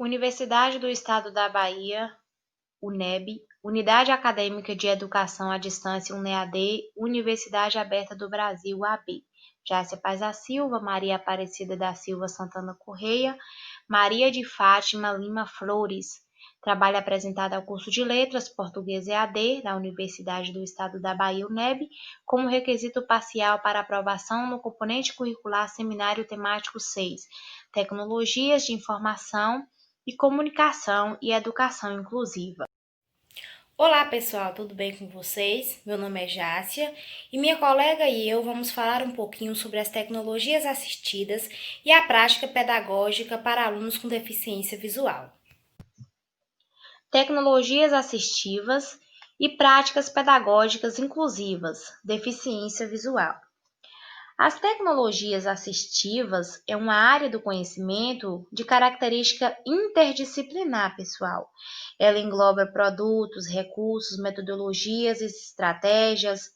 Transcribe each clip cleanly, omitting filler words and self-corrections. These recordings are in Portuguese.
Universidade do Estado da Bahia, UNEB, Unidade Acadêmica de Educação à Distância, UNEAD, Universidade Aberta do Brasil, UAB. Jácia Paz da Silva, Maria Aparecida da Silva Santana Correia, Maria de Fátima Lima Flores. Trabalho apresentado ao curso de Letras Português EAD da Universidade do Estado da Bahia, UNEB, como requisito parcial para aprovação no componente curricular Seminário Temático 6, Tecnologias de Informação e Comunicação e Educação Inclusiva. Olá pessoal, tudo bem com vocês? Meu nome é Jácia e minha colega e eu vamos falar um pouquinho sobre as tecnologias assistidas e a prática pedagógica para alunos com deficiência visual. Tecnologias assistivas e práticas pedagógicas inclusivas, deficiência visual. As tecnologias assistivas é uma área do conhecimento de característica interdisciplinar, pessoal. Ela engloba produtos, recursos, metodologias, estratégias,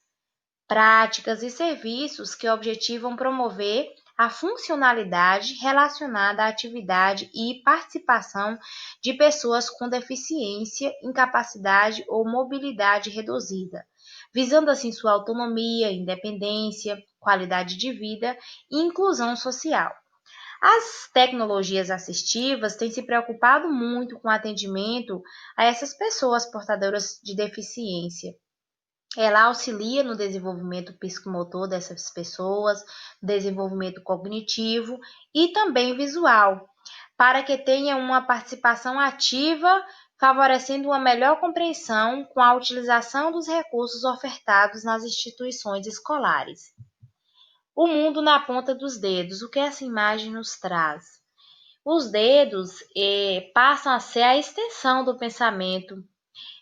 práticas e serviços que objetivam promover a funcionalidade relacionada à atividade e participação de pessoas com deficiência, incapacidade ou mobilidade reduzida, visando assim sua autonomia, independência, qualidade de vida e inclusão social. As tecnologias assistivas têm se preocupado muito com o atendimento a essas pessoas portadoras de deficiência. Ela auxilia no desenvolvimento psicomotor dessas pessoas, desenvolvimento cognitivo e também visual, para que tenha uma participação ativa, favorecendo uma melhor compreensão com a utilização dos recursos ofertados nas instituições escolares. O mundo na ponta dos dedos, o que essa imagem nos traz? Os dedos passam a ser a extensão do pensamento.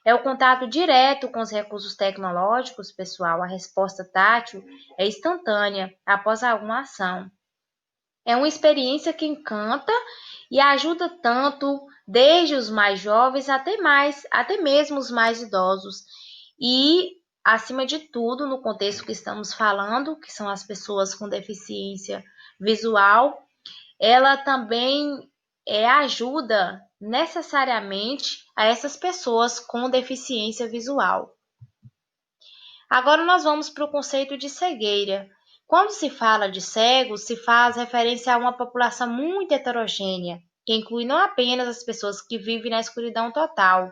É o contato direto com os recursos tecnológicos, pessoal. A resposta tátil é instantânea após alguma ação. É uma experiência que encanta e ajuda tanto desde os mais jovens até mesmo os mais idosos. E, acima de tudo, no contexto que estamos falando, que são as pessoas com deficiência visual, ela também ajuda necessariamente a essas pessoas com deficiência visual. Agora nós vamos para o conceito de cegueira. Quando se fala de cegos, se faz referência a uma população muito heterogênea, que inclui não apenas as pessoas que vivem na escuridão total.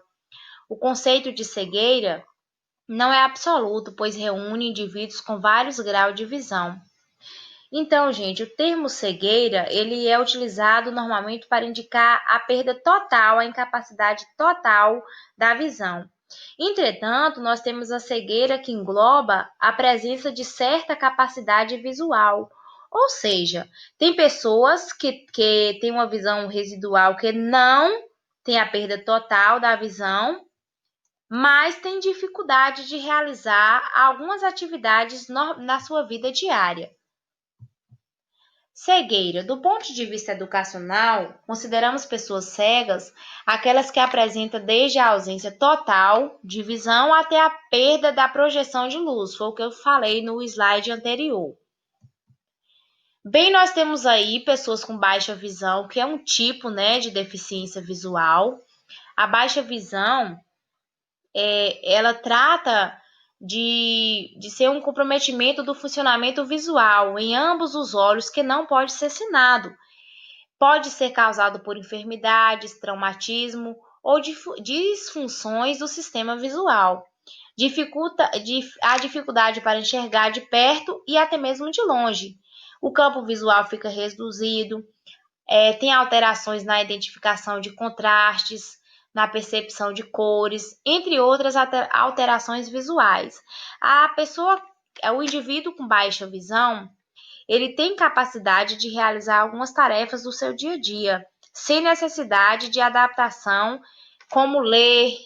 O conceito de cegueira não é absoluto, pois reúne indivíduos com vários graus de visão. Então, gente, o termo cegueira, ele é utilizado normalmente para indicar a perda total, a incapacidade total da visão. Entretanto, nós temos a cegueira que engloba a presença de certa capacidade visual. Ou seja, tem pessoas que têm uma visão residual que não tem a perda total da visão, mas tem dificuldade de realizar algumas atividades na sua vida diária. Cegueira. Do ponto de vista educacional, consideramos pessoas cegas aquelas que apresentam desde a ausência total de visão até a perda da projeção de luz. Foi o que eu falei no slide anterior. Bem, nós temos aí pessoas com baixa visão, que é um tipo, de deficiência visual. A baixa visão, ela trata de ser um comprometimento do funcionamento visual em ambos os olhos que não pode ser sanado. Pode ser causado por enfermidades, traumatismo ou disfunções do sistema visual. A dificuldade para enxergar de perto e até mesmo de longe. O campo visual fica reduzido, tem alterações na identificação de contrastes, na percepção de cores, entre outras alterações visuais. O indivíduo com baixa visão, ele tem capacidade de realizar algumas tarefas do seu dia a dia, sem necessidade de adaptação, como ler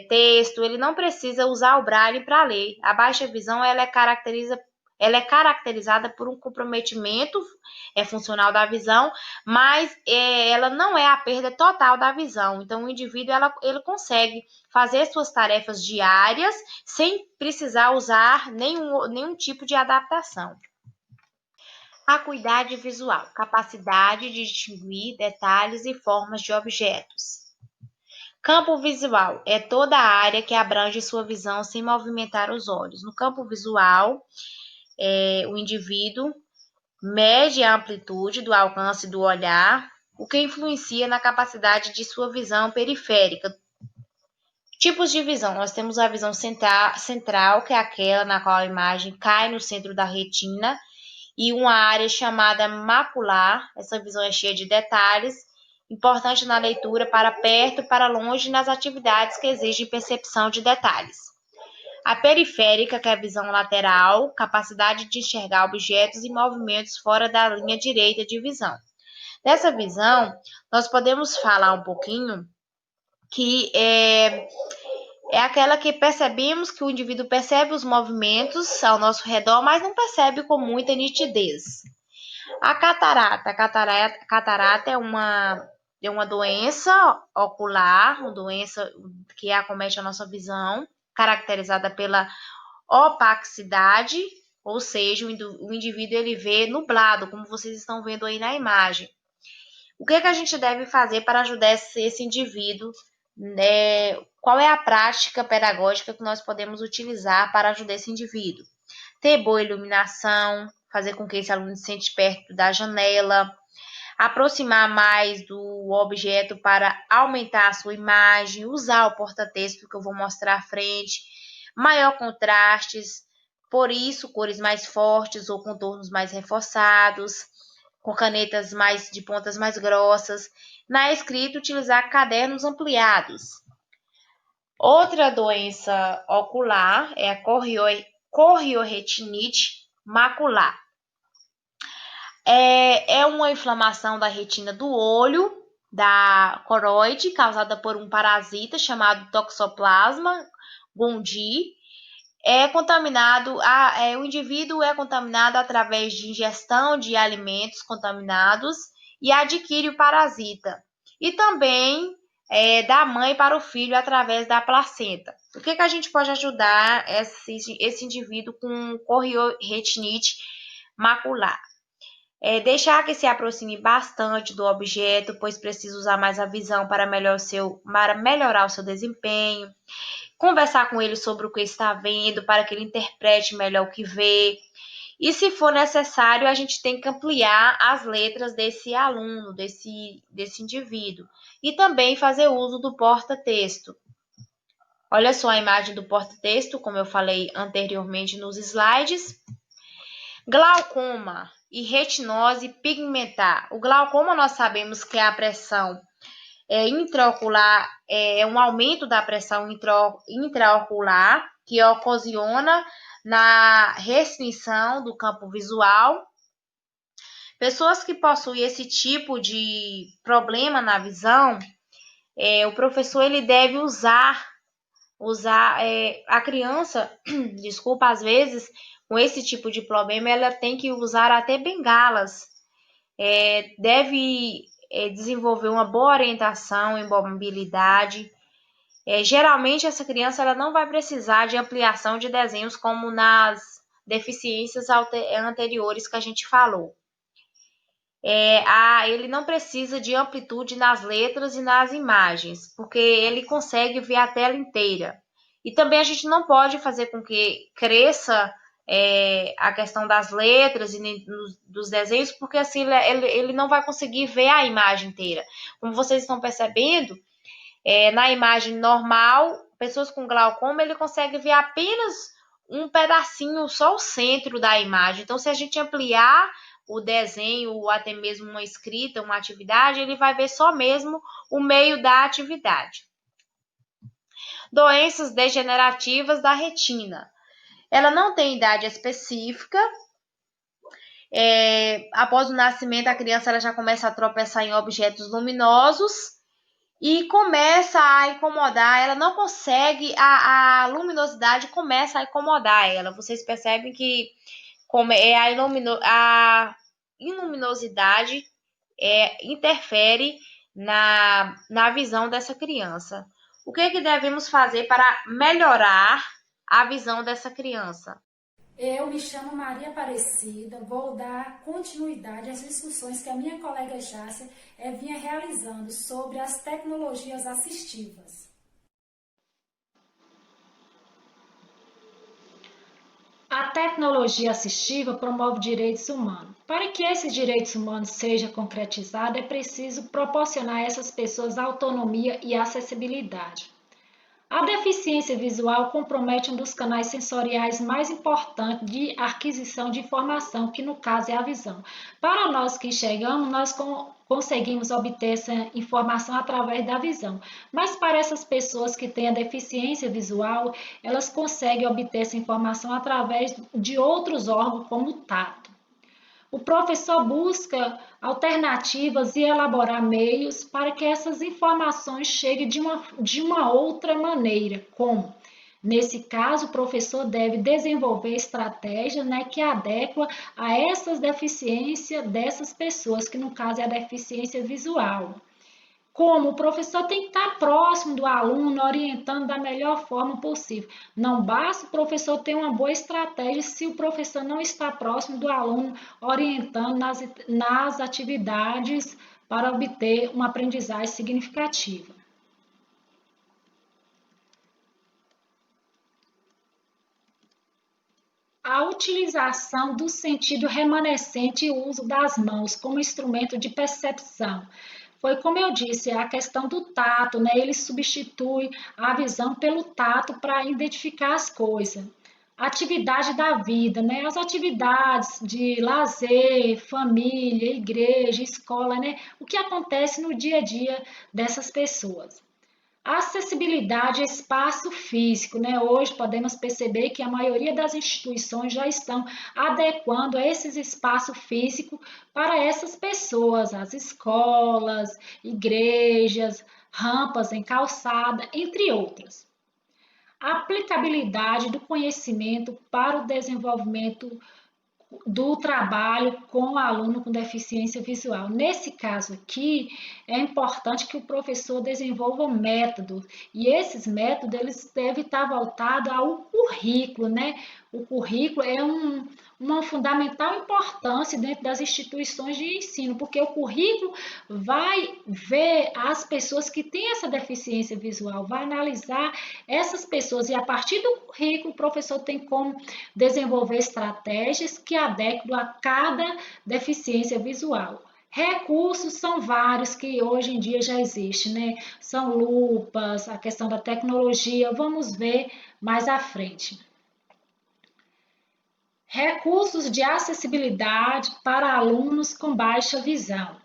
texto. Ele não precisa usar o braille para ler. A baixa visão ela é caracterizada por um comprometimento funcional da visão, mas ela não é a perda total da visão. Então, o indivíduo ele consegue fazer suas tarefas diárias sem precisar usar nenhum tipo de adaptação. Acuidade visual, capacidade de distinguir detalhes e formas de objetos. Campo visual é toda a área que abrange sua visão sem movimentar os olhos. No campo visual, o indivíduo mede a amplitude do alcance do olhar, o que influencia na capacidade de sua visão periférica. Tipos de visão. Nós temos a visão central, que é aquela na qual a imagem cai no centro da retina, e uma área chamada macular. Essa visão é cheia de detalhes, importante na leitura para perto e para longe nas atividades que exigem percepção de detalhes. A periférica, que é a visão lateral, capacidade de enxergar objetos e movimentos fora da linha direita de visão. Dessa visão, nós podemos falar um pouquinho que é aquela que percebemos que o indivíduo percebe os movimentos ao nosso redor, mas não percebe com muita nitidez. A catarata é uma doença ocular, uma doença que acomete a nossa visão, caracterizada pela opacidade, ou seja, o indivíduo ele vê nublado, como vocês estão vendo aí na imagem. O que a gente deve fazer para ajudar esse indivíduo? Qual é a prática pedagógica que nós podemos utilizar para ajudar esse indivíduo? Ter boa iluminação, fazer com que esse aluno se sente perto da janela, aproximar mais do objeto para aumentar a sua imagem, usar o porta-texto que eu vou mostrar à frente, maior contrastes, por isso cores mais fortes ou contornos mais reforçados, com canetas de pontas mais grossas. Na escrita, utilizar cadernos ampliados. Outra doença ocular é a corrioretinite macular. É uma inflamação da retina do olho, da coroide, causada por um parasita chamado Toxoplasma gondii. O indivíduo é contaminado através de ingestão de alimentos contaminados e adquire o parasita. E também da mãe para o filho através da placenta. O que a gente pode ajudar esse indivíduo com corrioretinite macular? Deixar que se aproxime bastante do objeto, pois precisa usar mais a visão para melhorar o seu desempenho. Conversar com ele sobre o que está vendo, para que ele interprete melhor o que vê. E se for necessário, a gente tem que ampliar as letras desse aluno, desse indivíduo. E também fazer uso do porta-texto. Olha só a imagem do porta-texto, como eu falei anteriormente nos slides. Glaucoma e retinose pigmentar. O glaucoma nós sabemos que é a pressão intraocular, é um aumento da pressão intraocular que ocasiona na restrição do campo visual. Pessoas que possuem esse tipo de problema na visão, o professor ele deve usar a criança, desculpa, às vezes, com esse tipo de problema, ela tem que usar até bengalas. Deve desenvolver uma boa orientação em mobilidade. Geralmente, essa criança ela não vai precisar de ampliação de desenhos como nas deficiências anteriores que a gente falou. Ele não precisa de amplitude nas letras e nas imagens, porque ele consegue ver a tela inteira. E também a gente não pode fazer com que cresça a questão das letras e nem dos desenhos, porque assim ele não vai conseguir ver a imagem inteira. Como vocês estão percebendo, na imagem normal, pessoas com glaucoma, ele consegue ver apenas um pedacinho, só o centro da imagem. Então, se a gente ampliar o desenho ou até mesmo uma escrita, uma atividade, ele vai ver só mesmo o meio da atividade. Doenças degenerativas da retina. Ela não tem idade específica. Após o nascimento, a criança ela já começa a tropeçar em objetos luminosos e começa a incomodar, ela não consegue, a luminosidade começa a incomodar ela. Vocês percebem que a iluminosidade interfere na visão dessa criança. O que devemos fazer para melhorar a visão dessa criança? Eu me chamo Maria Aparecida, vou dar continuidade às discussões que a minha colega Jácia vinha realizando sobre as tecnologias assistivas. A tecnologia assistiva promove direitos humanos. Para que esses direitos humanos sejam concretizados, é preciso proporcionar a essas pessoas autonomia e acessibilidade. A deficiência visual compromete um dos canais sensoriais mais importantes de aquisição de informação, que no caso é a visão. Para nós que enxergamos, nós conseguimos obter essa informação através da visão. Mas para essas pessoas que têm a deficiência visual, elas conseguem obter essa informação através de outros órgãos, como o tato. O professor busca alternativas e elaborar meios para que essas informações cheguem de uma outra maneira, como, nesse caso, o professor deve desenvolver estratégias, né, que adequam a essas deficiências dessas pessoas, que no caso é a deficiência visual. Como o professor tem que estar próximo do aluno, orientando da melhor forma possível. Não basta o professor ter uma boa estratégia se o professor não está próximo do aluno, orientando nas atividades para obter uma aprendizagem significativa. A utilização do sentido remanescente e o uso das mãos como instrumento de percepção. Foi como eu disse, a questão do tato, né? Ele substitui a visão pelo tato para identificar as coisas. Atividade da vida, né? As atividades de lazer, família, igreja, escola, né? O que acontece no dia a dia dessas pessoas. A acessibilidade a espaço físico, né? Hoje podemos perceber que a maioria das instituições já estão adequando esses espaços físicos para essas pessoas, as escolas, igrejas, rampas em calçada, entre outras. A aplicabilidade do conhecimento para o desenvolvimento do trabalho com o aluno com deficiência visual. Nesse caso aqui, é importante que o professor desenvolva métodos, e esses métodos eles devem estar voltados ao currículo, né? O currículo é uma fundamental importância dentro das instituições de ensino, porque o currículo vai ver as pessoas que têm essa deficiência visual, vai analisar essas pessoas, e a partir do currículo o professor tem como desenvolver estratégias que adequam a cada deficiência visual. Recursos são vários que hoje em dia já existem, né? São lupas, a questão da tecnologia, vamos ver mais à frente. Recursos de acessibilidade para alunos com baixa visão.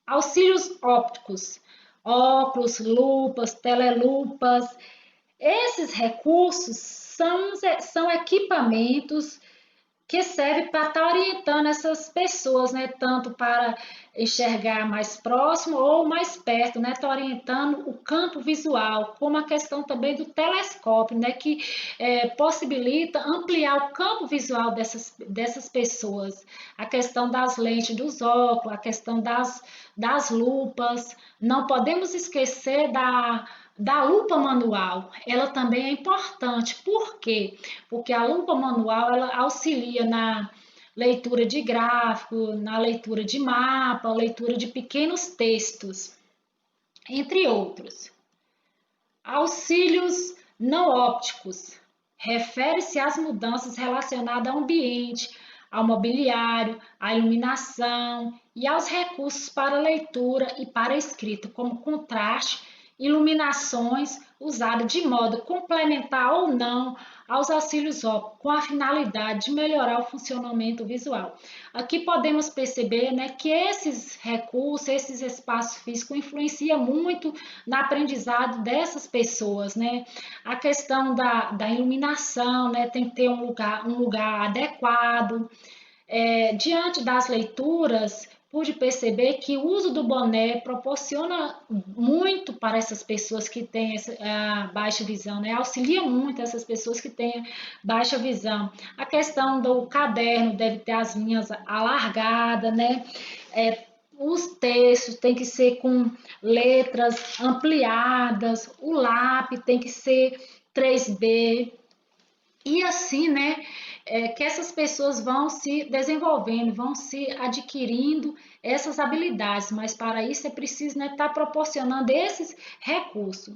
Auxílios ópticos, óculos, lupas, telelupas. Esses recursos são equipamentos que servem para estar orientando essas pessoas, né? Tanto para enxergar mais próximo ou mais perto, né? Está orientando o campo visual, como a questão também do telescópio, né? Que possibilita ampliar o campo visual dessas pessoas. A questão das lentes dos óculos, a questão das lupas. Não podemos esquecer da lupa manual, ela também é importante. Por quê? Porque a lupa manual ela auxilia na leitura de gráfico, na leitura de mapa, leitura de pequenos textos, entre outros. Auxílios não ópticos refere-se às mudanças relacionadas ao ambiente, ao mobiliário, à iluminação e aos recursos para leitura e para escrita, como contraste, iluminações usadas de modo complementar ou não aos auxílios ópticos, com a finalidade de melhorar o funcionamento visual. Aqui podemos perceber, né, que esses recursos, esses espaços físicos influenciam muito no aprendizado dessas pessoas, né? A questão da iluminação, né, tem que ter um lugar adequado. Diante das leituras, pude perceber que o uso do boné proporciona muito para essas pessoas que têm a baixa visão, né? Auxilia muito essas pessoas que têm baixa visão. A questão do caderno deve ter as linhas alargadas, né? Os textos têm que ser com letras ampliadas, o lápis tem que ser 3B. E assim, né, que essas pessoas vão se desenvolvendo, vão se adquirindo essas habilidades, mas para isso é preciso, né, estar proporcionando esses recursos.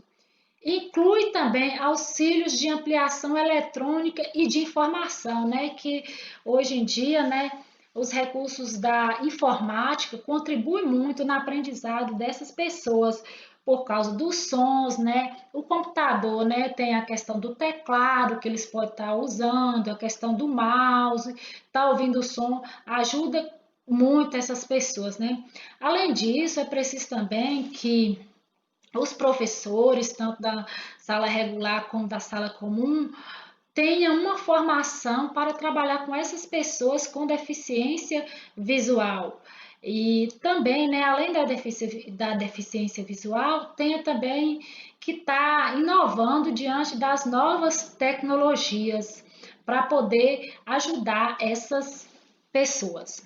Inclui também auxílios de ampliação eletrônica e de informação, né, que hoje em dia, né, os recursos da informática contribuem muito no aprendizado dessas pessoas por causa dos sons, né? O computador, né, tem a questão do teclado que eles podem estar usando, a questão do mouse, tá ouvindo o som, ajuda muito essas pessoas, né? Além disso, é preciso também que os professores, tanto da sala regular como da sala comum, tenham uma formação para trabalhar com essas pessoas com deficiência visual. E também, né, além da deficiência visual, tenha também que estar inovando diante das novas tecnologias para poder ajudar essas pessoas.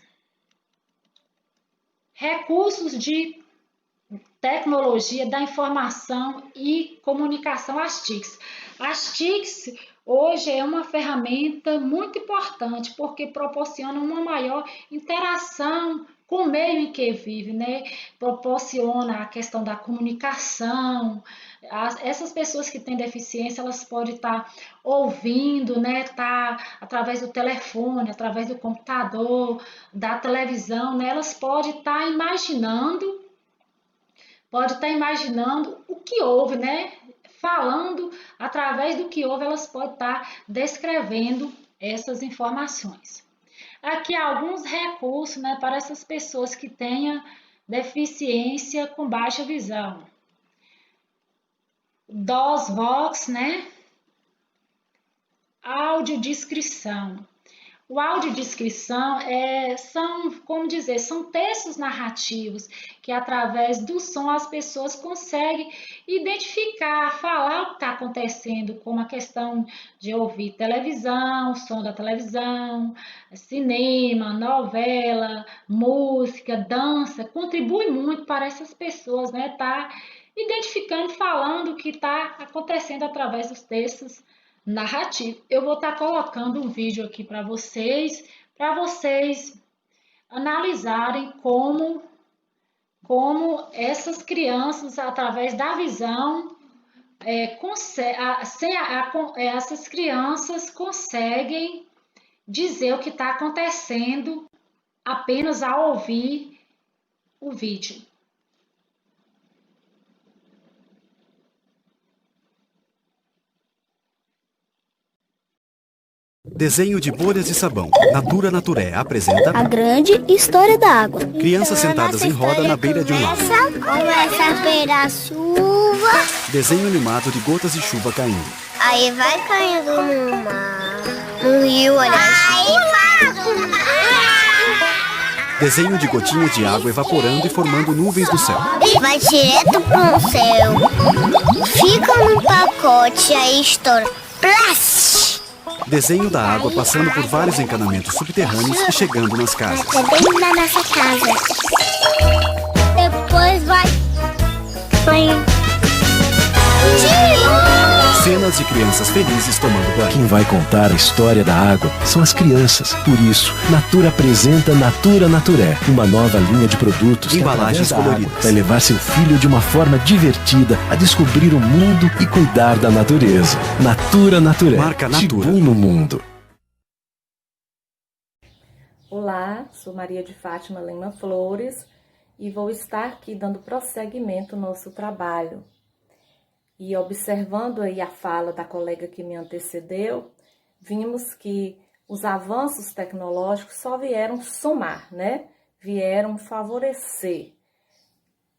Recursos de tecnologia da informação e comunicação, as TICs. As TICs hoje é uma ferramenta muito importante porque proporciona uma maior interação com o meio em que vive, né? Proporciona a questão da comunicação. Essas pessoas que têm deficiência, elas podem estar ouvindo, né? Tá através do telefone, através do computador, da televisão, né? Elas podem estar imaginando o que houve, né? Falando através do que houve, elas podem estar descrevendo essas informações. Aqui há alguns recursos, né, para essas pessoas que tenham deficiência com baixa visão. DOS-Vox, né? Audiodescrição. O audiodescrição são textos narrativos que através do som as pessoas conseguem identificar, falar o que está acontecendo, como a questão de ouvir televisão, som da televisão, cinema, novela, música, dança, contribui muito para essas pessoas, né, tá identificando, falando o que está acontecendo através dos textos narrativo. Eu vou estar colocando um vídeo aqui para vocês analisarem como essas crianças, através da visão, essas crianças conseguem dizer o que está acontecendo apenas ao ouvir o vídeo. Desenho de bolhas de sabão. Natura Naturé apresenta A grande história da água. crianças sentadas em roda na beira de um lago. Começa a pegar chuva, Desenho animado de gotas de chuva caindo. aí vai caindo no mar, no rio, olha. Desenho de gotinhas de água evaporando e formando nuvens no céu. Vai direto pro céu, fica no pacote, aí estoura. Plástico! Desenho da água passando por vários encanamentos subterrâneos e chegando nas casas. É dentro da nossa casa. Depois vai. Cenas de crianças felizes tomando banho. Quem vai contar a história da água são as crianças. Por isso, Natura apresenta Natura Naturé, uma nova linha de produtos Embalagens que, através da água, coloridas. vai levar seu filho de uma forma divertida a descobrir o mundo e cuidar da natureza. Natura Naturé. Marca Natura. Tibum no mundo. Olá, sou Maria de Fátima Lima Flores e vou estar aqui dando prosseguimento ao nosso trabalho. E observando aí a fala da colega que me antecedeu, vimos que os avanços tecnológicos só vieram somar, né? Vieram favorecer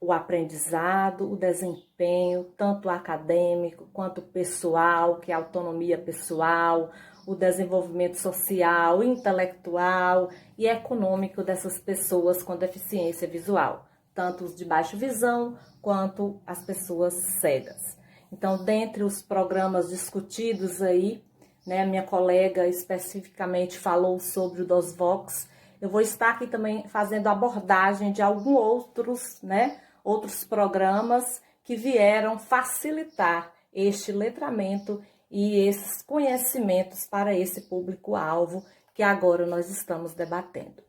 o aprendizado, o desempenho, tanto acadêmico quanto pessoal, que é a autonomia pessoal, o desenvolvimento social, intelectual e econômico dessas pessoas com deficiência visual, tanto os de baixa visão quanto as pessoas cegas. Então, dentre os programas discutidos aí, né, minha colega especificamente falou sobre o DOS-Vox, eu vou estar aqui também fazendo abordagem de alguns outros, né, outros programas que vieram facilitar este letramento e esses conhecimentos para esse público-alvo que agora nós estamos debatendo.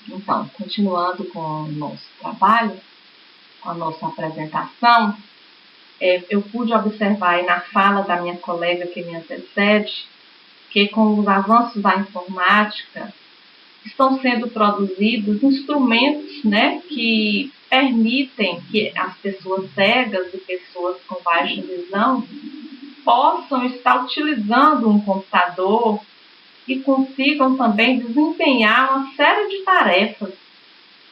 Então, continuando com o nosso trabalho, com a nossa apresentação, eu pude observar aí na fala da minha colega que me antecede, que com os avanços da informática, estão sendo produzidos instrumentos, né, que permitem que as pessoas cegas e pessoas com baixa visão possam estar utilizando um computador e consigam também desempenhar uma série de tarefas,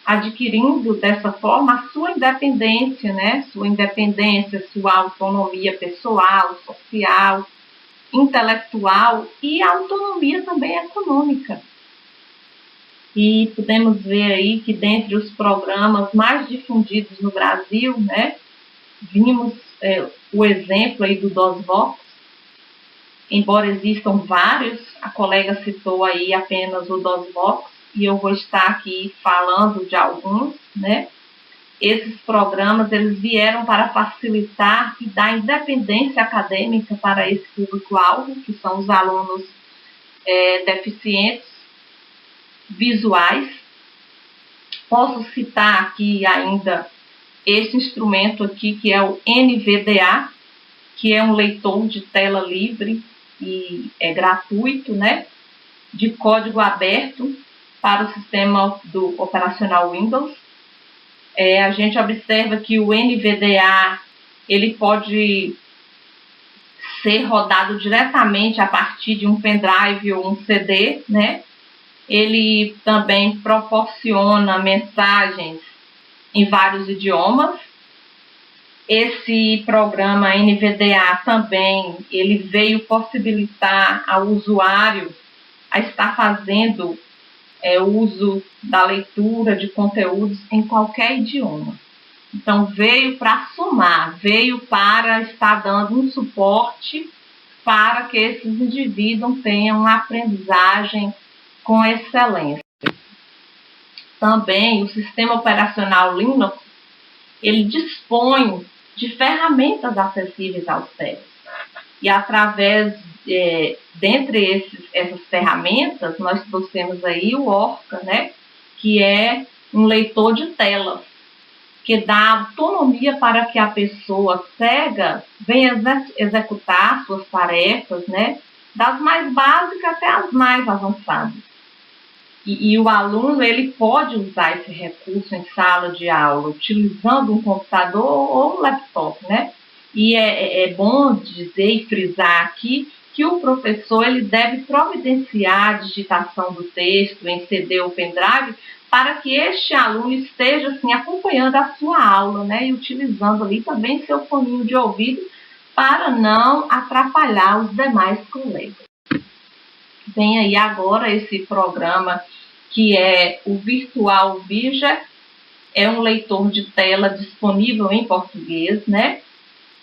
adquirindo dessa forma a sua independência, né? Sua independência, sua autonomia pessoal, social, intelectual e autonomia também econômica. E podemos ver aí que dentre os programas mais difundidos no Brasil, né, vimos o exemplo aí do DOSBox. Embora existam vários, a colega citou aí apenas o DOSBox, e eu vou estar aqui falando de alguns, né? Esses programas, eles vieram para facilitar e dar independência acadêmica para esse público-alvo, que são os alunos deficientes visuais. Posso citar aqui ainda esse instrumento aqui, que é o NVDA, que é um leitor de tela livre e é gratuito, né, de código aberto para o sistema operacional Windows. A gente observa que o NVDA ele pode ser rodado diretamente a partir de um pendrive ou um CD, né? Ele também proporciona mensagens em vários idiomas. Esse programa NVDA também ele veio possibilitar ao usuário a estar fazendo uso da leitura de conteúdos em qualquer idioma. Então, veio para somar, veio para estar dando um suporte para que esses indivíduos tenham uma aprendizagem com excelência. Também o sistema operacional Linux, ele dispõe de ferramentas acessíveis aos cegos. E através, dentre essas ferramentas, nós trouxemos aí o Orca, né, que é um leitor de telas, que dá autonomia para que a pessoa cega venha executar suas tarefas, né, das mais básicas até as mais avançadas. E o aluno ele pode usar esse recurso em sala de aula, utilizando um computador ou um laptop, né? E é bom dizer e frisar aqui que o professor ele deve providenciar a digitação do texto em CD ou pendrive para que este aluno esteja assim, acompanhando a sua aula, né? E utilizando ali também seu foninho de ouvido para não atrapalhar os demais colegas. Vem aí agora esse programa que é o Virtual Vision, é um leitor de tela disponível em português, né?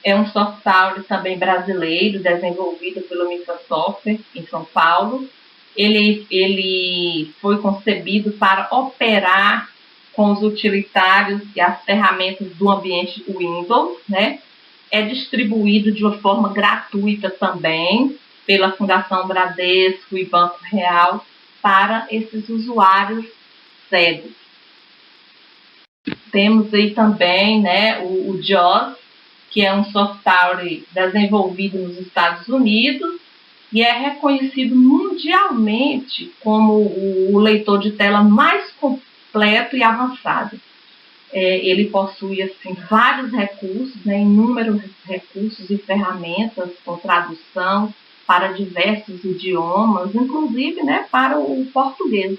É um software também brasileiro, desenvolvido pela Microsoft em São Paulo. Ele foi concebido para operar com os utilitários e as ferramentas do ambiente Windows, né? É distribuído de uma forma gratuita também pela Fundação Bradesco e Banco Real para esses usuários cegos. Temos aí também, né, o JAWS, que é um software desenvolvido nos Estados Unidos e é reconhecido mundialmente como o leitor de tela mais completo e avançado. Ele possui assim, vários recursos, né, inúmeros recursos e ferramentas com tradução para diversos idiomas, inclusive, né, para o português.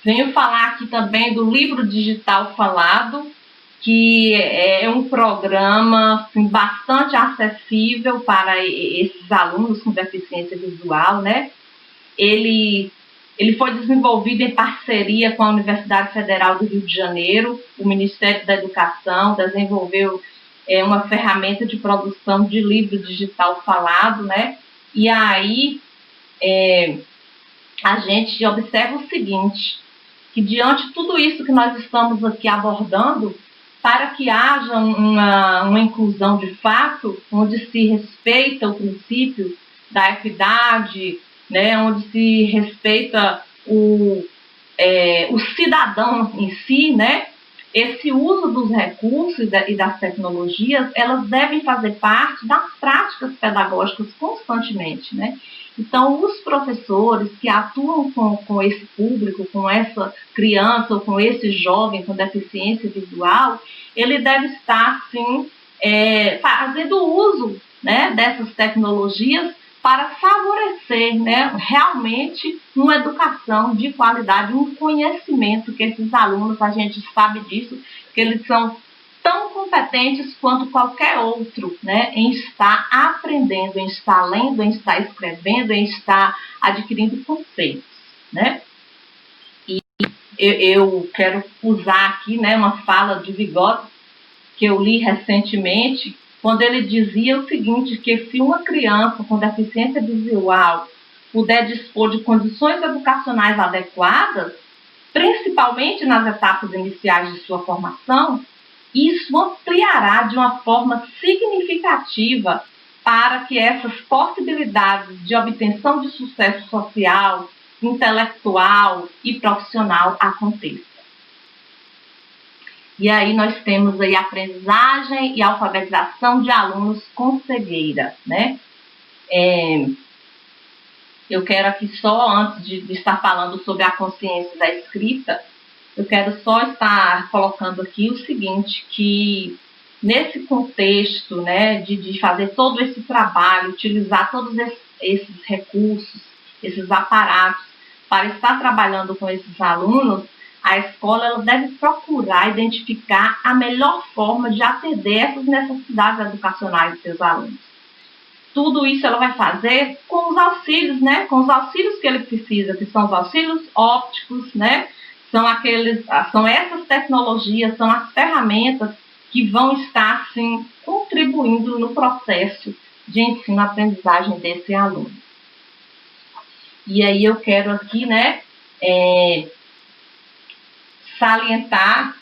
Venho falar aqui também do livro digital falado, que é um programa assim, bastante acessível para esses alunos com deficiência visual, né? Ele foi desenvolvido em parceria com a Universidade Federal do Rio de Janeiro. O Ministério da Educação desenvolveu uma ferramenta de produção de livro digital falado, né? E aí a gente observa o seguinte, que diante de tudo isso que nós estamos aqui abordando, para que haja uma inclusão de fato, onde se respeita o princípio da equidade, né, onde se respeita o cidadão em si, né, esse uso dos recursos e das tecnologias, elas devem fazer parte das práticas pedagógicas constantemente, né? Então, os professores que atuam com esse público, com essa criança ou com esse jovem com deficiência visual, ele deve estar, sim, fazendo uso, né, dessas tecnologias para favorecer, né, realmente uma educação de qualidade, um conhecimento que esses alunos, a gente sabe disso, que eles são tão competentes quanto qualquer outro, né, em estar aprendendo, em estar lendo, em estar escrevendo, em estar adquirindo conceitos, né. E eu quero usar aqui, né, uma fala de Vygotsky que eu li recentemente, quando ele dizia o seguinte, que se uma criança com deficiência visual puder dispor de condições educacionais adequadas, principalmente nas etapas iniciais de sua formação, isso ampliará de uma forma significativa para que essas possibilidades de obtenção de sucesso social, intelectual e profissional aconteçam. E aí nós temos aí aprendizagem e alfabetização de alunos com cegueira, né? Eu quero aqui só, antes de estar falando sobre a consciência da escrita, eu quero só estar colocando aqui o seguinte, que nesse contexto, né, de fazer todo esse trabalho, utilizar todos esses recursos, esses aparatos, para estar trabalhando com esses alunos, a escola ela deve procurar identificar a melhor forma de atender essas necessidades educacionais dos seus alunos. Tudo isso ela vai fazer com os auxílios, né? Com os auxílios que ele precisa, que são os auxílios ópticos, né? São essas tecnologias, são as ferramentas que vão estar, assim, contribuindo no processo de ensino-aprendizagem desse aluno. E aí eu quero aqui, né, salientar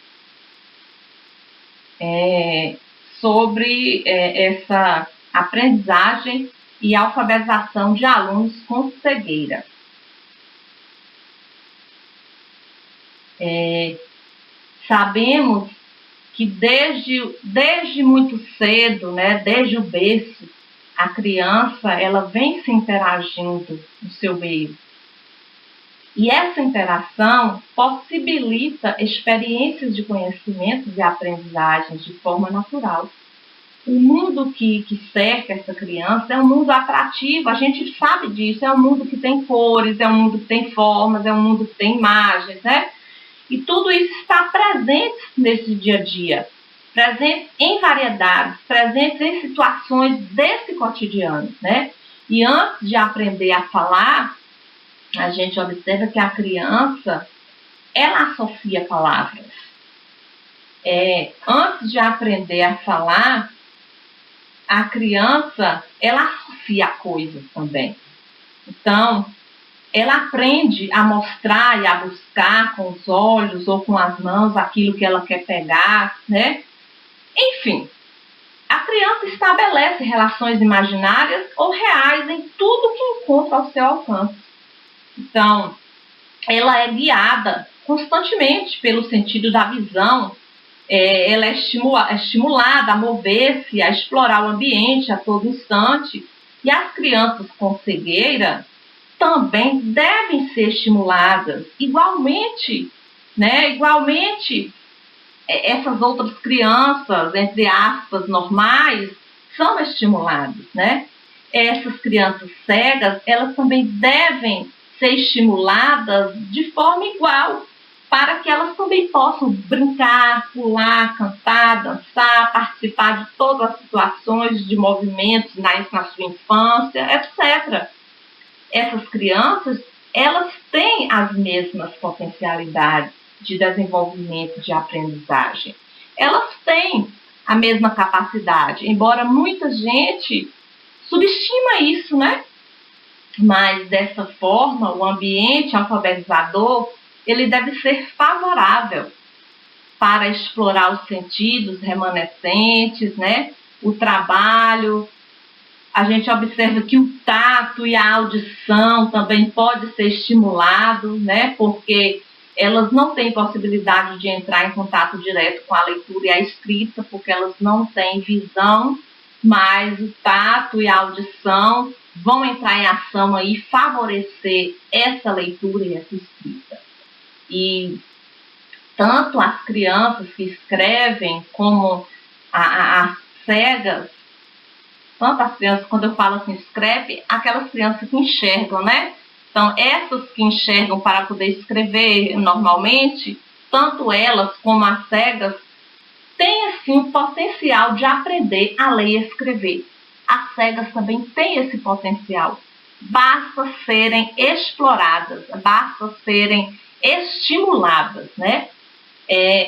sobre essa aprendizagem e alfabetização de alunos com cegueira. Sabemos que desde muito cedo, né, desde o berço, a criança ela vem se interagindo no seu meio. E essa interação possibilita experiências de conhecimentos e aprendizagens de forma natural. O mundo que cerca essa criança é um mundo atrativo, a gente sabe disso, é um mundo que tem cores, é um mundo que tem formas, é um mundo que tem imagens, né? E tudo isso está presente nesse dia a dia, presente em variedades, presente em situações desse cotidiano, né? E antes de aprender a falar, a gente observa que a criança, ela associa palavras. Antes de aprender a falar, a criança, ela associa coisas também. Então, ela aprende a mostrar e a buscar com os olhos ou com as mãos aquilo que ela quer pegar, né? Enfim, a criança estabelece relações imaginárias ou reais em tudo que encontra ao seu alcance. Então, ela é guiada constantemente pelo sentido da visão, ela é estimulada a mover-se, a explorar o ambiente a todo instante. E as crianças com cegueira também devem ser estimuladas igualmente, né? Igualmente, essas outras crianças, entre aspas, normais, são estimuladas, né? Essas crianças cegas, elas também devem ser estimuladas de forma igual, para que elas também possam brincar, pular, cantar, dançar, participar de todas as situações de movimentos na sua infância, etc. Essas crianças, elas têm as mesmas potencialidades de desenvolvimento, de aprendizagem. Elas têm a mesma capacidade, embora muita gente subestima isso, né? Mas, dessa forma, o ambiente alfabetizador, ele deve ser favorável. para explorar os sentidos remanescentes, né? O trabalho. A gente observa que o tato e a audição também pode ser estimulado, né? Porque elas não têm possibilidade de entrar em contato direto com a leitura e a escrita, porque elas não têm visão, mas o tato e a audição vão entrar em ação aí e favorecer essa leitura e essa escrita. E tanto as crianças que escrevem como as cegas, tanto as crianças, quando eu falo assim, escreve, aquelas crianças que enxergam, né? Então, essas que enxergam para poder escrever normalmente, tanto elas como as cegas, têm, assim, o potencial de aprender a ler e escrever. As cegas também têm esse potencial. Basta serem exploradas, basta serem estimuladas, né?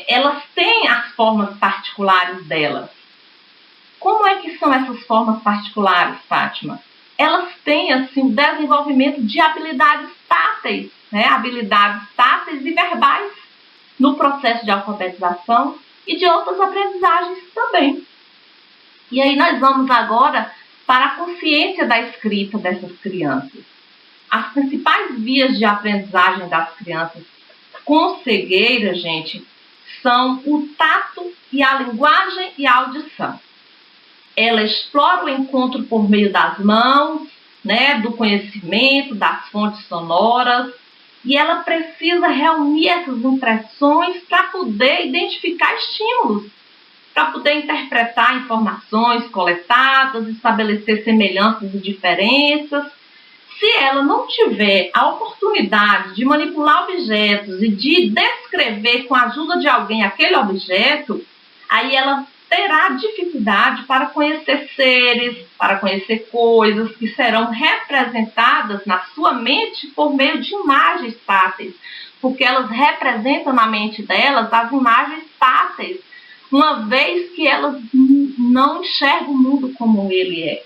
Elas têm as formas particulares delas. Como é que são essas formas particulares, Fátima? Elas têm, assim, o desenvolvimento de habilidades táteis, né? Habilidades táteis e verbais no processo de alfabetização e de outras aprendizagens também. E aí nós vamos agora para a consciência da escrita dessas crianças. As principais vias de aprendizagem das crianças com cegueira, gente, são o tato e a linguagem e a audição. Ela explora o encontro por meio das mãos, né, do conhecimento, das fontes sonoras, e ela precisa reunir essas impressões para poder identificar estímulos, para poder interpretar informações coletadas, estabelecer semelhanças e diferenças. Se ela não tiver a oportunidade de manipular objetos e de descrever com a ajuda de alguém aquele objeto, aí ela terá dificuldade para conhecer seres, para conhecer coisas que serão representadas na sua mente por meio de imagens táteis, porque elas representam na mente delas as imagens táteis, uma vez que elas não enxergam o mundo como ele é.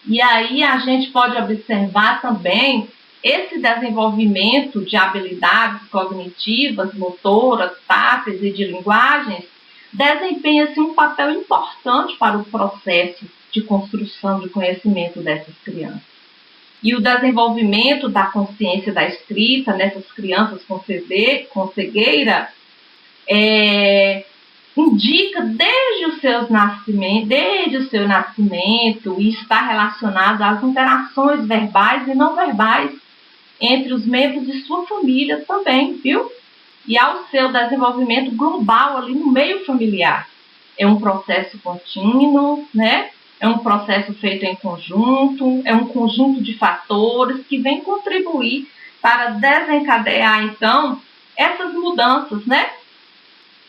E aí a gente pode observar também esse desenvolvimento de habilidades cognitivas, motoras, táteis e de linguagens, desempenha-se um papel importante para o processo de construção de conhecimento dessas crianças. E o desenvolvimento da consciência da escrita nessas crianças com cegueira indica desde o seu nascimento e está relacionado às interações verbais e não verbais entre os membros de sua família também, viu? E ao seu desenvolvimento global ali no meio familiar. É um processo contínuo, né? É um processo feito em conjunto, é um conjunto de fatores que vem contribuir para desencadear, então, essas mudanças, né?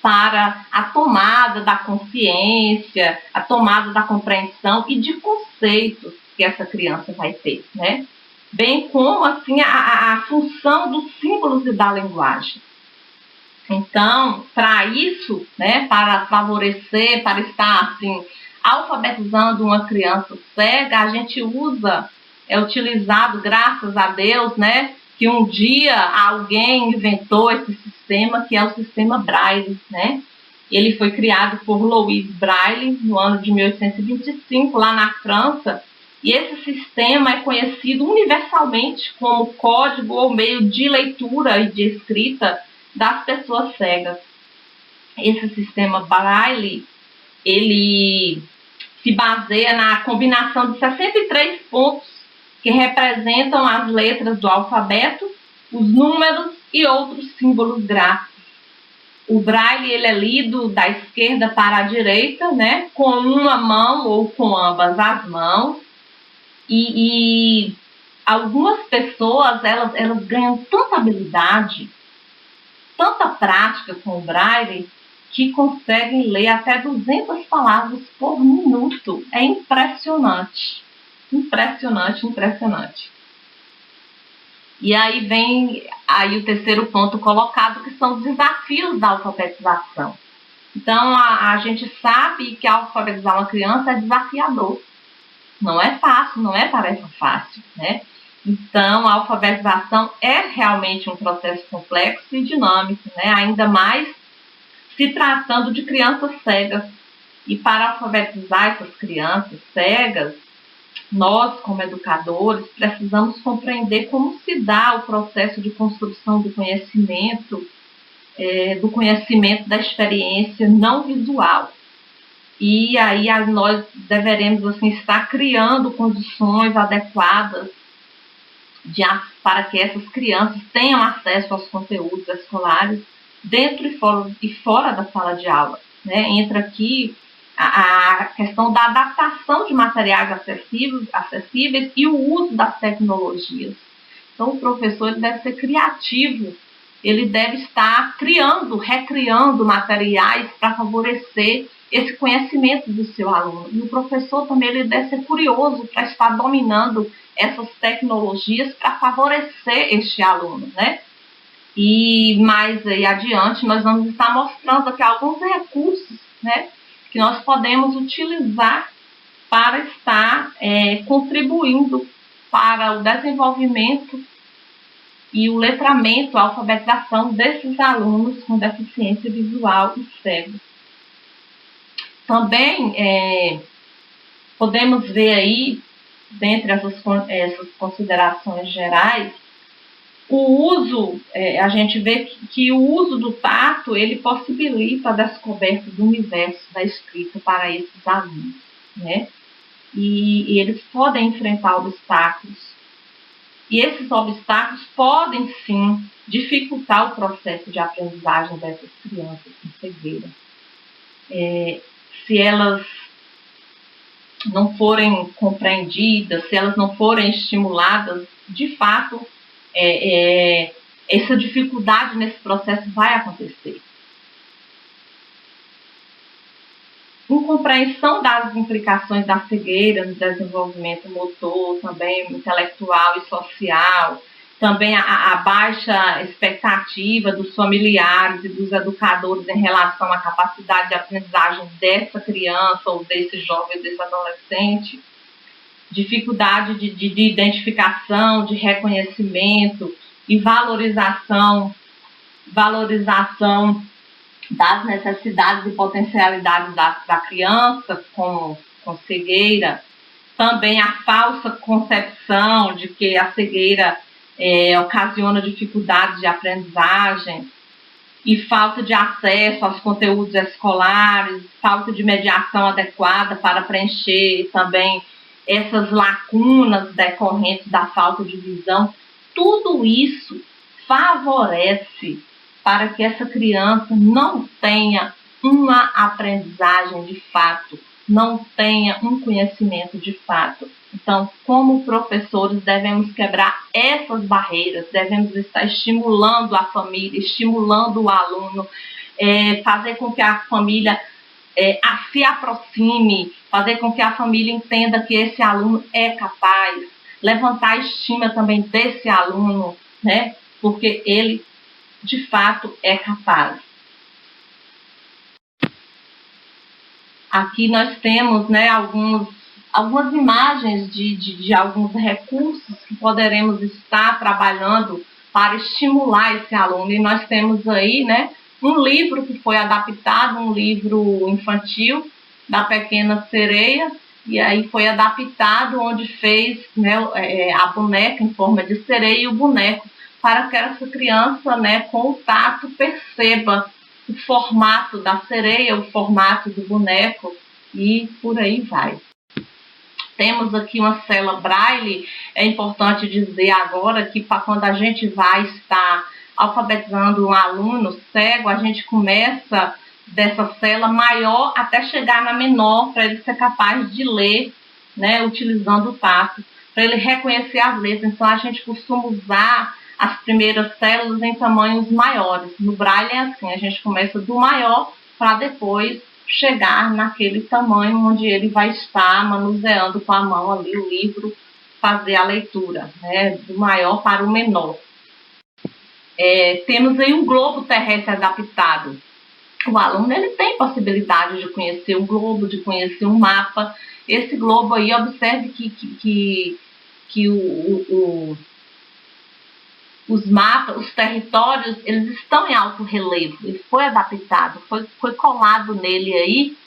Para a tomada da consciência, a tomada da compreensão e de conceitos que essa criança vai ter, né? Bem como, assim, a função dos símbolos e da linguagem. Então, para isso, né, para favorecer, para estar, assim, alfabetizando uma criança cega, a gente é utilizado, graças a Deus, né, que um dia alguém inventou esse sistema, que é o sistema Braille, né? Ele foi criado por Louis Braille no ano de 1825, lá na França, e esse sistema é conhecido universalmente como código ou meio de leitura e de escrita das pessoas cegas. Esse sistema Braille, ele se baseia na combinação de 63 pontos que representam as letras do alfabeto, os números e outros símbolos gráficos. O Braille, ele é lido da esquerda para a direita, né, com uma mão ou com ambas as mãos. E algumas pessoas, elas ganham tanta habilidade, tanta prática com o Braille, que conseguem ler até 200 palavras por minuto. É impressionante. Impressionante, impressionante. E aí vem o terceiro ponto colocado, que são os desafios da alfabetização. Então, a gente sabe que alfabetizar uma criança é desafiador. Não é fácil, não é tarefa fácil, né? Então, a alfabetização é realmente um processo complexo e dinâmico, né? Ainda mais se tratando de crianças cegas. E para alfabetizar essas crianças cegas, nós, como educadores, precisamos compreender como se dá o processo de construção do conhecimento da experiência não visual. E aí nós deveremos assim, estar criando condições adequadas para que essas crianças tenham acesso aos conteúdos escolares dentro e fora da sala de aula. Né? Entra aqui a questão da adaptação de materiais acessíveis e o uso das tecnologias. Então, o professor ele deve ser criativo, ele deve estar recriando materiais para favorecer esse conhecimento do seu aluno. E o professor também ele deve ser curioso para estar dominando essas tecnologias para favorecer este aluno, né? E mais aí adiante nós vamos estar mostrando aqui alguns recursos, né, que nós podemos utilizar para estar contribuindo para o desenvolvimento e o letramento, a alfabetização desses alunos com deficiência visual e cego. Também podemos ver aí, dentre essas considerações gerais, o uso, a gente vê que o uso do tato, ele possibilita a descoberta do universo da escrita para esses alunos, né? E eles podem enfrentar obstáculos. E esses obstáculos podem, sim, dificultar o processo de aprendizagem dessas crianças com cegueira. Se elas não forem compreendidas, se elas não forem estimuladas, de fato, essa dificuldade nesse processo vai acontecer. Incompreensão das implicações da cegueira no desenvolvimento motor, também intelectual e social, também a baixa expectativa dos familiares e dos educadores em relação à capacidade de aprendizagem dessa criança ou desse jovem, desse adolescente, dificuldade de identificação, de reconhecimento e valorização das necessidades e potencialidades da criança com cegueira. Também a falsa concepção de que a cegueira ocasiona dificuldades de aprendizagem e falta de acesso aos conteúdos escolares, falta de mediação adequada para preencher também essas lacunas decorrentes da falta de visão. Tudo isso favorece para que essa criança não tenha uma aprendizagem de fato, não tenha um conhecimento de fato. Então, como professores, devemos quebrar essas barreiras, devemos estar estimulando a família, estimulando o aluno, fazer com que a família se aproxime, fazer com que a família entenda que esse aluno é capaz, levantar a estima também desse aluno, né? Porque ele, de fato, é capaz. Aqui nós temos, né, algumas imagens de alguns recursos que poderemos estar trabalhando para estimular esse aluno. E nós temos aí, né, um livro que foi adaptado, um livro infantil da Pequena Sereia, e aí foi adaptado onde fez, né, a boneca em forma de sereia e o boneco, para que essa criança, né, com o tato perceba o formato da sereia, o formato do boneco e por aí vai. Temos aqui uma cela Braille. É importante dizer agora que quando a gente vai estar alfabetizando um aluno cego, a gente começa dessa cela maior até chegar na menor, para ele ser capaz de ler, né, utilizando o tato, para ele reconhecer as letras. Então a gente costuma usar as primeiras células em tamanhos maiores. No Braille é assim, a gente começa do maior para depois chegar naquele tamanho onde ele vai estar manuseando com a mão ali o livro, fazer a leitura, né, do maior para o menor. Temos aí um globo terrestre adaptado. O aluno ele tem possibilidade de conhecer o globo, de conhecer um mapa. Esse globo aí, observe que que os mapas, os territórios, eles estão em alto relevo. Ele foi adaptado, foi colado nele aí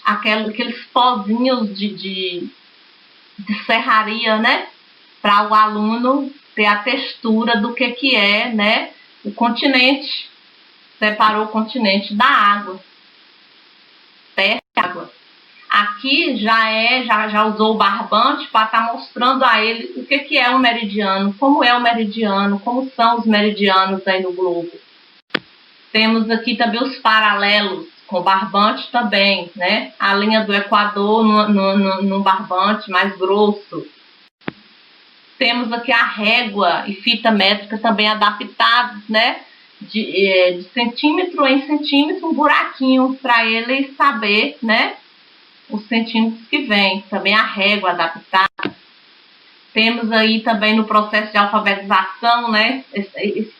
aqueles pozinhos de serraria, né? Para o aluno ter a textura do que é, né? O continente. Separou o continente da água. Terra e água. Aqui já usou o barbante para estar mostrando a ele o que é um meridiano, como é o meridiano, como são os meridianos aí no globo. Temos aqui também os paralelos, com barbante também, né? A linha do Equador no barbante mais grosso. Temos aqui a régua e fita métrica também adaptados, né? De centímetro em centímetro, um buraquinho para ele saber, né? Os centímetros que vem. Também a régua adaptada. Temos aí também no processo de alfabetização, né?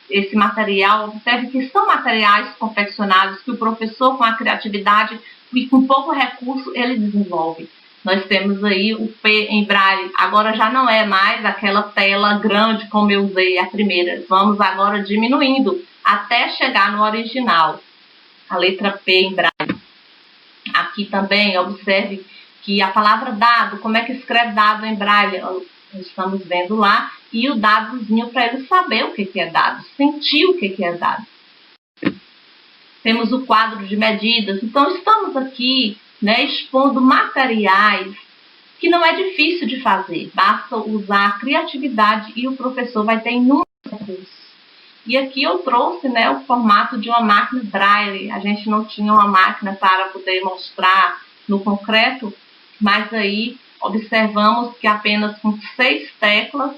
Esse material. Observe que são materiais confeccionados que o professor, com a criatividade e com pouco recurso, ele desenvolve. Nós temos aí o P em braille. Agora já não é mais aquela tela grande como eu usei a primeira. Vamos agora diminuindo até chegar no original. A letra P em braille. Aqui também, observe que a palavra dado, como é que escreve dado em braille? Estamos vendo lá. E o dadozinho para ele saber o que é dado, sentir o que é dado. Temos o quadro de medidas. Então, estamos aqui, né, expondo materiais que não é difícil de fazer. Basta usar a criatividade e o professor vai ter inúmeros recursos. E aqui eu trouxe, né, o formato de uma máquina braille. A gente não tinha uma máquina para poder mostrar no concreto, mas aí observamos que apenas com 6 teclas,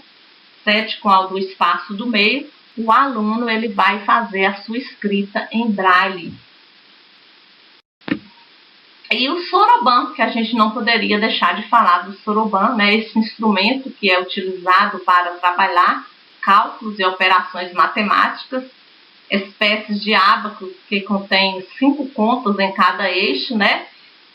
7 com o do espaço do meio, o aluno ele vai fazer a sua escrita em braille. E o soroban, que a gente não poderia deixar de falar do soroban, né, esse instrumento que é utilizado para trabalhar cálculos e operações matemáticas, espécies de ábacos que contém 5 contas em cada eixo, né?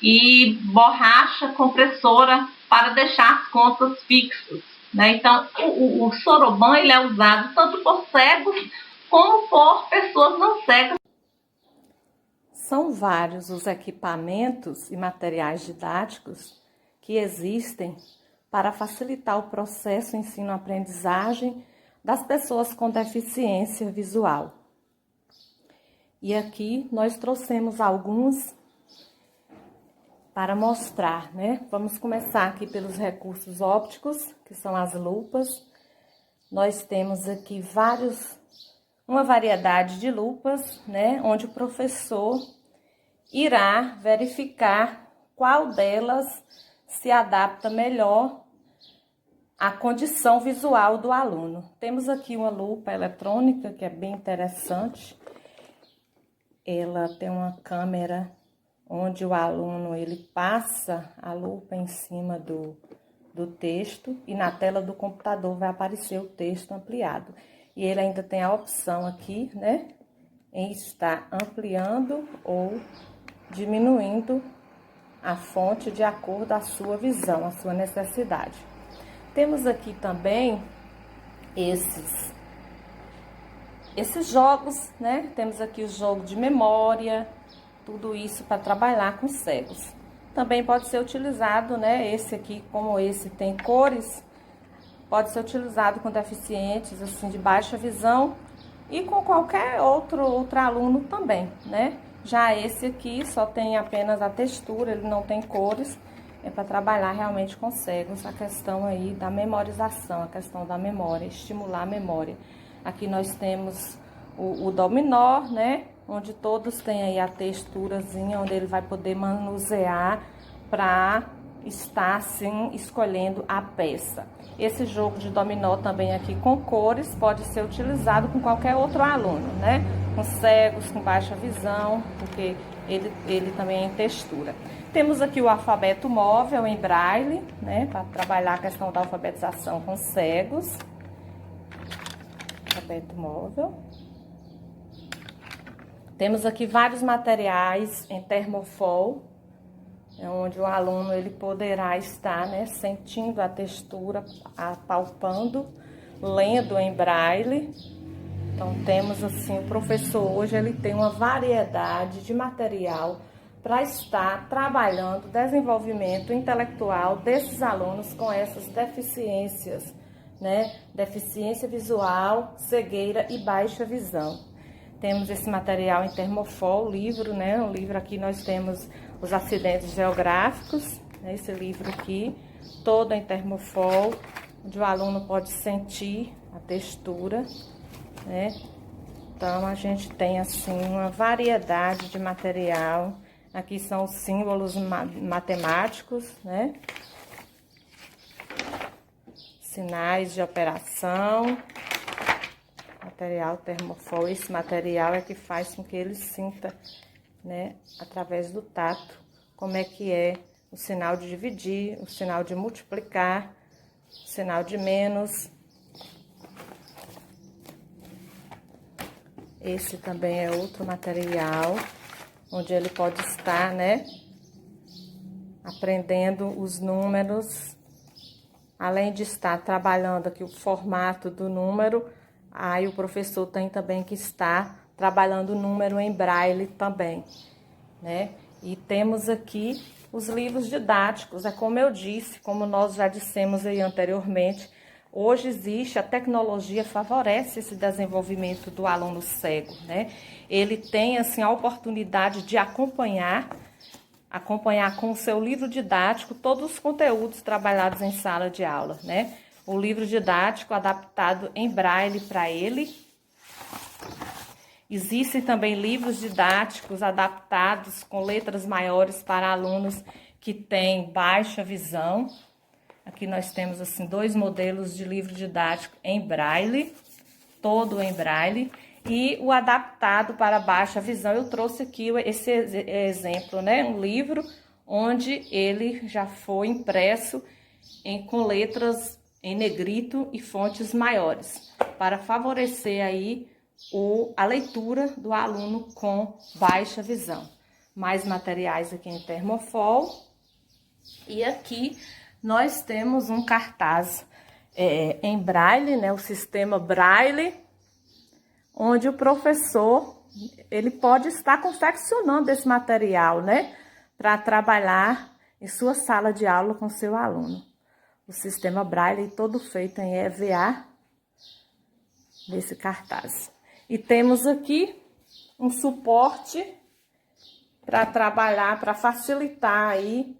E borracha compressora para deixar as contas fixas, né? Então, o soroban ele é usado tanto por cegos como por pessoas não cegas. São vários os equipamentos e materiais didáticos que existem para facilitar o processo ensino-aprendizagem das pessoas com deficiência visual. E aqui nós trouxemos alguns para mostrar, né? Vamos começar aqui pelos recursos ópticos, que são as lupas. Nós temos aqui uma variedade de lupas, né? Onde o professor irá verificar qual delas se adapta melhor a condição visual do aluno. Temos aqui uma lupa eletrônica, que é bem interessante. Ela tem uma câmera onde o aluno ele passa a lupa em cima do texto e na tela do computador vai aparecer o texto ampliado. E ele ainda tem a opção aqui, né, em estar ampliando ou diminuindo a fonte de acordo com a sua visão, a sua necessidade. Temos aqui também esses jogos, né? Temos aqui o jogo de memória, tudo isso para trabalhar com cegos. Também pode ser utilizado, né? Esse aqui, como esse tem cores, pode ser utilizado com deficientes, assim, de baixa visão e com qualquer outro aluno também, né? Já esse aqui só tem apenas a textura, ele não tem cores. É para trabalhar realmente com cegos, a questão aí da memorização, a questão da memória, estimular a memória. Aqui nós temos o dominó, né? Onde todos têm aí a texturazinha, onde ele vai poder manusear para estar, assim, escolhendo a peça. Esse jogo de dominó também aqui com cores pode ser utilizado com qualquer outro aluno, né? Com cegos, com baixa visão, porque ele também é em textura. Temos aqui o alfabeto móvel em braille, né, para trabalhar a questão da alfabetização com cegos. Alfabeto móvel. Temos aqui vários materiais em termofol, onde o aluno ele poderá estar, né, sentindo a textura, apalpando, lendo em braille. Então temos assim, o professor hoje ele tem uma variedade de material para estar trabalhando o desenvolvimento intelectual desses alunos com essas deficiências, né? Deficiência visual, cegueira e baixa visão. Temos esse material em termofol, livro, né? O livro aqui nós temos os acidentes geográficos, né? Esse livro aqui, todo em termofol, onde o aluno pode sentir a textura, né? Então a gente tem assim uma variedade de material. Aqui são os símbolos matemáticos, né? Sinais de operação. Material termofol. Esse material é que faz com que ele sinta, né, através do tato, como é que é o sinal de dividir, o sinal de multiplicar, o sinal de menos. Esse também é outro material, onde ele pode estar, né, aprendendo os números, além de estar trabalhando aqui o formato do número, aí o professor tem também que estar trabalhando o número em braille também, né? E temos aqui os livros didáticos, é como eu disse, como nós já dissemos aí anteriormente, hoje existe, a tecnologia favorece esse desenvolvimento do aluno cego, né? Ele tem, assim, a oportunidade de acompanhar com o seu livro didático todos os conteúdos trabalhados em sala de aula, né? O livro didático adaptado em braille para ele. Existem também livros didáticos adaptados com letras maiores para alunos que têm baixa visão. Aqui nós temos assim 2 modelos de livro didático em braille, todo em braille, e o adaptado para baixa visão. Eu trouxe aqui esse exemplo, né? Um livro onde ele já foi impresso com letras em negrito e fontes maiores, para favorecer aí a leitura do aluno com baixa visão. Mais materiais aqui em termofol. E aqui nós temos um cartaz em braille, né, o sistema braille, onde o professor ele pode estar confeccionando esse material, né, para trabalhar em sua sala de aula com seu aluno. O sistema braille todo feito em EVA, nesse cartaz. E temos aqui um suporte para trabalhar, para facilitar aí,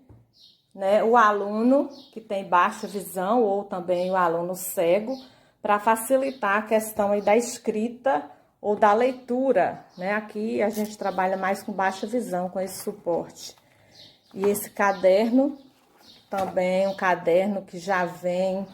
né, o aluno que tem baixa visão ou também o aluno cego, para facilitar a questão aí da escrita ou da leitura, né? Aqui a gente trabalha mais com baixa visão, com esse suporte. E esse caderno, também um caderno que já vem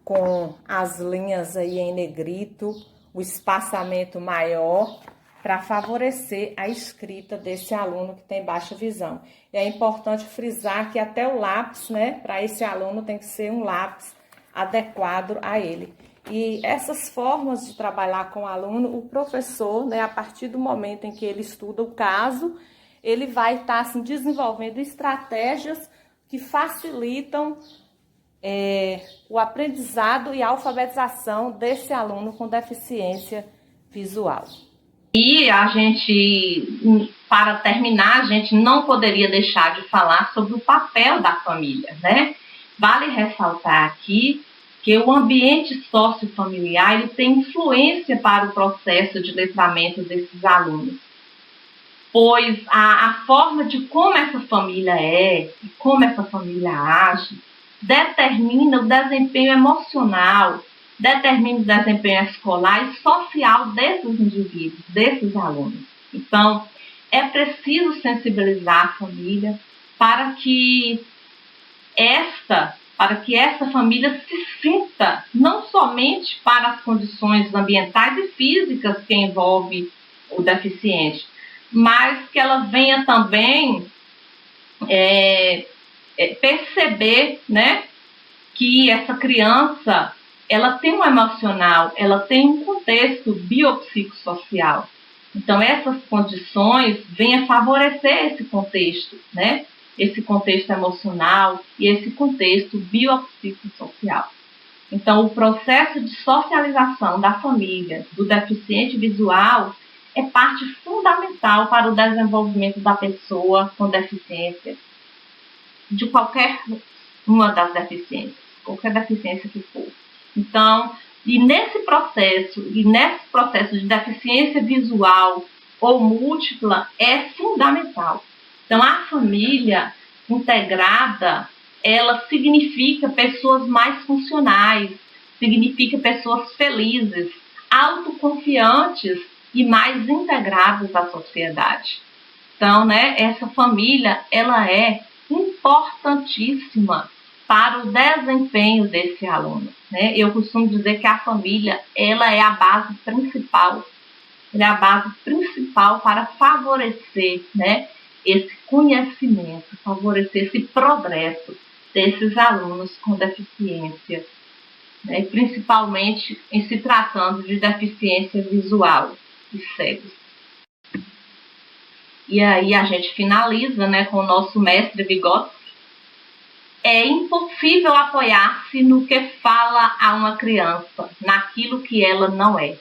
com as linhas aí em negrito, o espaçamento maior, para favorecer a escrita desse aluno que tem baixa visão. E é importante frisar que até o lápis, né, para esse aluno tem que ser um lápis adequado a ele. E essas formas de trabalhar com o aluno, o professor, né, a partir do momento em que ele estuda o caso, ele vai estar assim, desenvolvendo estratégias que facilitam o aprendizado e a alfabetização desse aluno com deficiência visual. E a gente, para terminar, a gente não poderia deixar de falar sobre o papel da família, né? Vale ressaltar aqui que o ambiente sociofamiliar ele tem influência para o processo de letramento desses alunos, pois a forma de como essa família é e como essa família age determina o desempenho emocional, determina o desempenho escolar e social desses indivíduos, desses alunos. Então, é preciso sensibilizar a família para que essa família se sinta não somente para as condições ambientais e físicas que envolve o deficiente, mas que ela venha também perceber, né, que essa criança ela tem um emocional, ela tem um contexto biopsicossocial. Então, essas condições vêm a favorecer esse contexto, né? esse contexto emocional e esse contexto biopsicossocial. Então, o processo de socialização da família do deficiente visual é parte fundamental para o desenvolvimento da pessoa com deficiência, de qualquer uma das deficiências, qualquer deficiência que for. Então, nesse processo de deficiência visual ou múltipla é fundamental. Então, a família integrada, ela significa pessoas mais funcionais, significa pessoas felizes, autoconfiantes e mais integradas à sociedade. Então, essa família, ela é importantíssima para o desempenho desse aluno. Eu costumo dizer que a família, ela é a base principal, para favorecer, esse conhecimento, favorecer esse progresso desses alunos com deficiência, principalmente em se tratando de deficiência visual e cegos. E aí a gente finaliza, com o nosso mestre Vygotsky. É impossível apoiar-se no que fala a uma criança, naquilo que ela não é.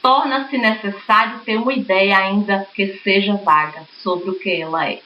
Torna-se necessário ter uma ideia, ainda que seja vaga, sobre o que ela é.